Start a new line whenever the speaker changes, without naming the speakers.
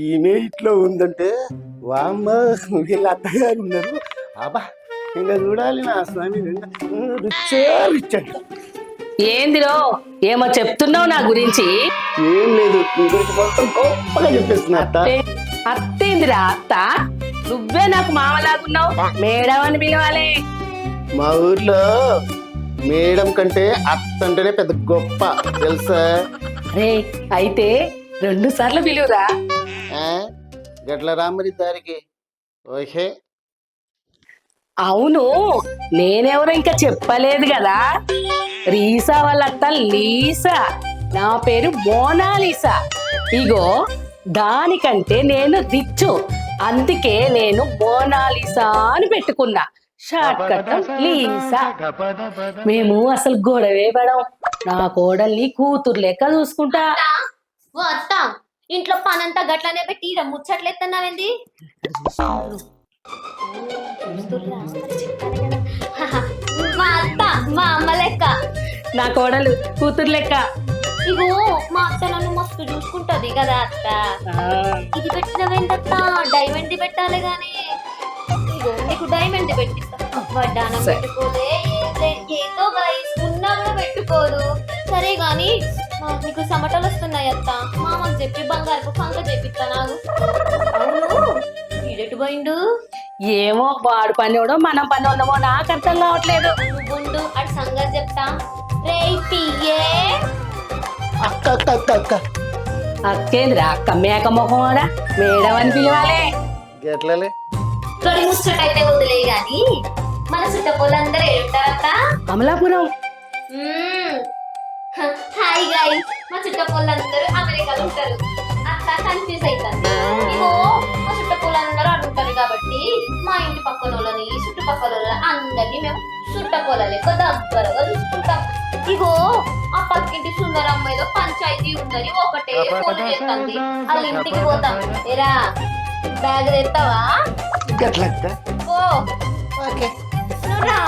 ఈమె ఇట్లా ఉందంటే వామ్మ వీళ్ళ అత్తగారు ఉన్నారు. అబ్బా ఇంకా చూడాలి నా స్వామి రిచ్చే రిచ్ అంట.
ఏందిరో ఏమో చెప్తున్నావు నా గురించి.
ఏం లేదు నీ గురించి మొత్తం గొప్పగా చెప్పేస్తున్నా అత్త.
అత్తేందిరా అత్త? నువ్వే నాకు మామలాగున్నావు. మేడం అని పిలవాలి.
మా ఊర్లో మేడం కంటే అత్త అంటేనే పెద్ద గొప్ప తెలుసా.
రే అయితే 2 సార్లు పిలువురా.
గట్ల రామరి దారికి ఓహే.
అవును, నేనెవరో ఇంకా చెప్పలేదు కదా. రీసా వాళ్ళ అత్త లీసా. నా పేరు మోనాలిసా. ఇగో దానికంటే నేను రిచ్, అందుకే నేను మోనాలిసా అని పెట్టుకున్నా. Short cut Lisa. మేము అసలు గొడవే పడం. నా కోడల్ని కూతురు లెక్క చూసుకుంటా.
ఓ అత్త, ఇంట్లో పనంతా గట్లనే పెట్టి ఈడ ముచ్చట్లేస్తున్నావేంది? మా అత్త మా అమ్మ లెక్క.
నా కోడలు కూతురు లెక్క.
ఇగో మా అత్త నన్ను మస్తు చూసుకుంటది కదా అత్త. ఇది పెట్టినవేంటత్త? డైమండ్ పెట్టాలి గాని. ఇగో నీకు డైమండ్ పెట్టిస్తా. వడ్డానం పెట్టుకోలే, ఏదో గైస్ ఉన్నా కూడా పెట్టుకోదు. సరే గాని నీకు సమటలు వస్తున్నాయి అత్త. మామకు చెప్పి బంగారు పంక చేపిస్తా. నాకు అవును ఈడెటు పోయిండు?
ఏమో వాడు పనివాడో మనం పని ఉన్నామో నాకు అర్థం కావట్లేదు.
నువ్వుండు అటు సంగతి చెప్తా. రే పియ్యే
అక్క అక్క అక్క అక్క
అక్కేంద్రా అక్క మేక మొహమాడా మేడం అని పిలవాలి.
గట్లలే
తొలి ముచ్చటైతే వదిలే గాని మన చుట్టపోలందరూ ఏడుంటారత్త?
అమలాపురం.
హాయ్ గైస్, మా చుట్టపోలందరూ అమెరికాలో ఉంటారు. అత్త కన్ఫ్యూజ్ అవుతుంది. ఇగో మా చుట్టపోలందరూ అడుగుతారు కాబట్టి మా ఇంటి పక్కన వాళ్ళని చుట్టుపక్కల వాళ్ళని అందరినీ మేము చుట్టపోలే దగ్గరగా చూసుకుంటాం. ఇగో ఆ పక్కింటి సుందరమ్మ ఏదో పంచాయతీ ఉందని ఒకటే ఫోన్ చేస్తుంది. వాళ్ళ ఇంటికి పోతాం. ఏరా బ్యాగ్ తెస్తావా?
గట్ల
ఓ ఓకే నువ్వు రా.